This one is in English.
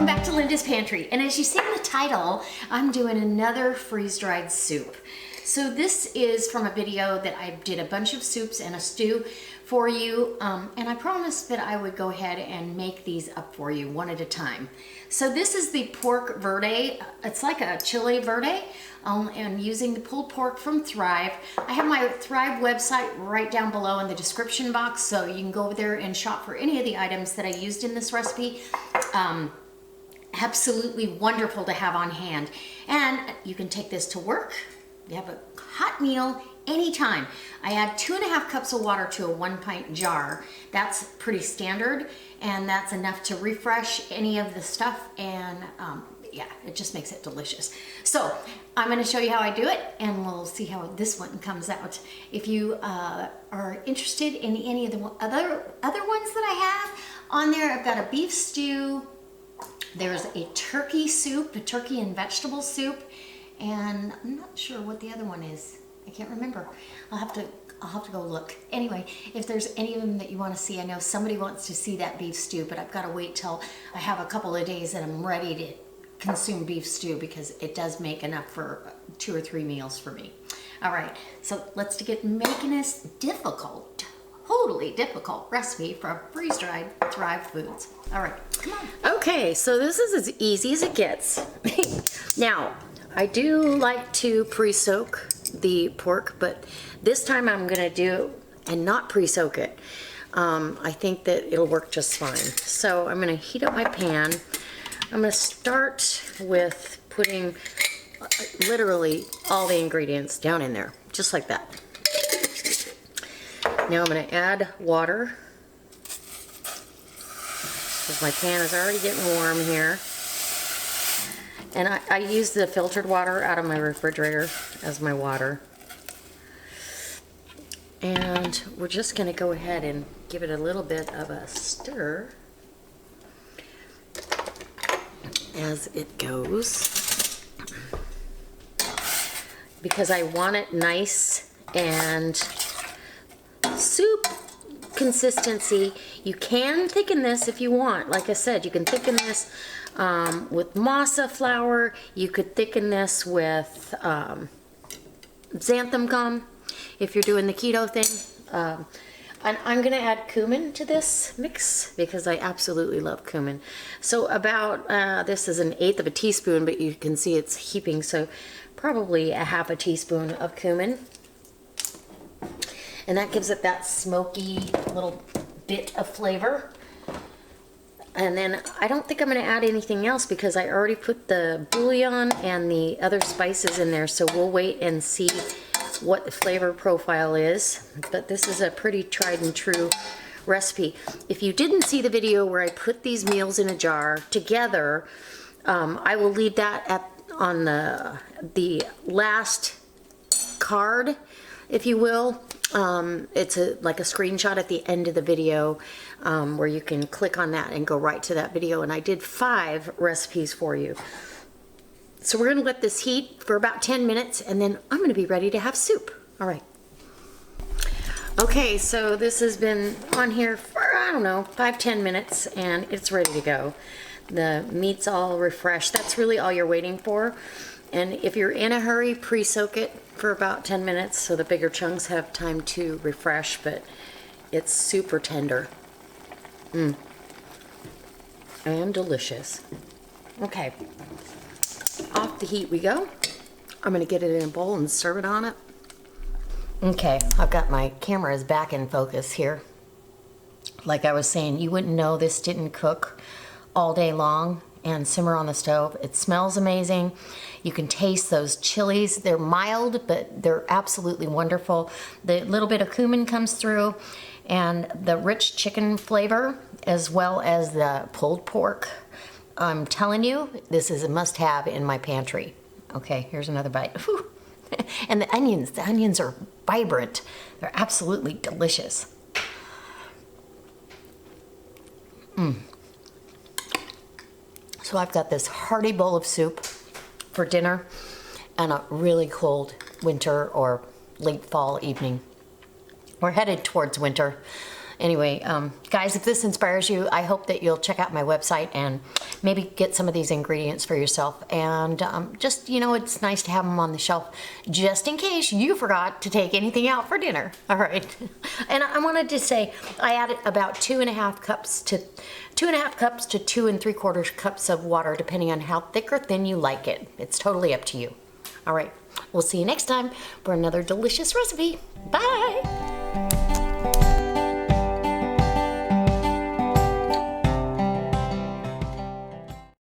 welcome back to Linda's Pantry. And as you see in the title, I'm doing another freeze-dried soup. So this is from a video that I did a bunch of soups and a stew for you, and I promised that I would go ahead and make these up for you one at a time. So this is the pork verde. It's like a chili verde, and using the pulled pork from Thrive. I have my Thrive website right down below in the description box, so you can go over there and shop for any of the items that I used in this recipe. Absolutely wonderful to have on hand. And you can take this to work. You have a hot meal anytime. I add 2.5 cups of water to a 1 pint jar. That's pretty standard, and that's enough to refresh any of the stuff, and yeah, it just makes it delicious. So I'm going to show you how I do it, and we'll see how this one comes out. If you are interested in any of the other ones that I have on there, I've got a beef stew. There's a turkey soup, a turkey and vegetable soup, and I'm not sure what the other one is. I can't remember. I'll have to go look. Anyway, if there's any of them that you want to see, I know somebody wants to see that beef stew, but I've got to wait till I have a couple of days that I'm ready to consume beef stew, because it does make enough for 2 or 3 meals for me. All right, so let's get making this totally difficult recipe for freeze-dried Thrive foods. All right, come on. Okay, so this is as easy as it gets. Now, I do like to pre-soak the pork, but this time I'm gonna do and not pre-soak it. I think that it'll work just fine. So I'm gonna heat up my pan. I'm gonna start with putting literally all the ingredients down in there, just like that. Now I'm gonna add water, because my pan is already getting warm here. And I use the filtered water out of my refrigerator as my water. And we're just gonna go ahead and give it a little bit of a stir as it goes, because I want it nice and soup consistency. You can thicken this if you want. Like I said, you can thicken this with masa flour. You could thicken this with xanthan gum if you're doing the keto thing. And I'm gonna add cumin to this mix because I absolutely love cumin. So about, this is 1/8 of a teaspoon, but you can see it's heaping, so probably a 1/2 teaspoon of cumin. And that gives it that smoky little bit of flavor. And then I don't think I'm going to add anything else because I already put the bouillon and the other spices in there, so we'll wait and see what the flavor profile is. But this is a pretty tried and true recipe. If you didn't see the video where I put these meals in a jar together, I will leave that on the last card, if you will. It's like a screenshot at the end of the video, where you can click on that and go right to that video. And I did 5 recipes for you. So we're gonna let this heat for about 10 minutes, and then I'm gonna be ready to have soup. All right. Okay, so this has been on here for, I don't know, 5-10 minutes, and it's ready to go. The meat's all refreshed. That's really all you're waiting for. And if you're in a hurry, pre-soak it for about 10 minutes so the bigger chunks have time to refresh, but it's super tender. And delicious. Okay, off the heat we go. I'm gonna get it in a bowl and serve it on it. Okay, I've got my camera's back in focus here. Like I was saying, you wouldn't know this didn't cook all day long and simmer on the stove. It smells amazing. You can taste those chilies. They're mild, but they're absolutely wonderful. The little bit of cumin comes through, and the rich chicken flavor, as well as the pulled pork. I'm telling you, this is a must-have in my pantry. Okay, here's another bite. Whew. And the onions are vibrant. They're absolutely delicious. So I've got this hearty bowl of soup for dinner on a really cold winter or late fall evening. We're headed towards winter, Anyway, guys, if this inspires you, I hope that you'll check out my website and maybe get some of these ingredients for yourself. And just, you know, it's nice to have them on the shelf just in case you forgot to take anything out for dinner. All right. And I wanted to say I added about 2.5 cups to 2 3/4 cups of water, depending on how thick or thin you like it. It's totally up to you. All right. We'll see you next time for another delicious recipe. Bye.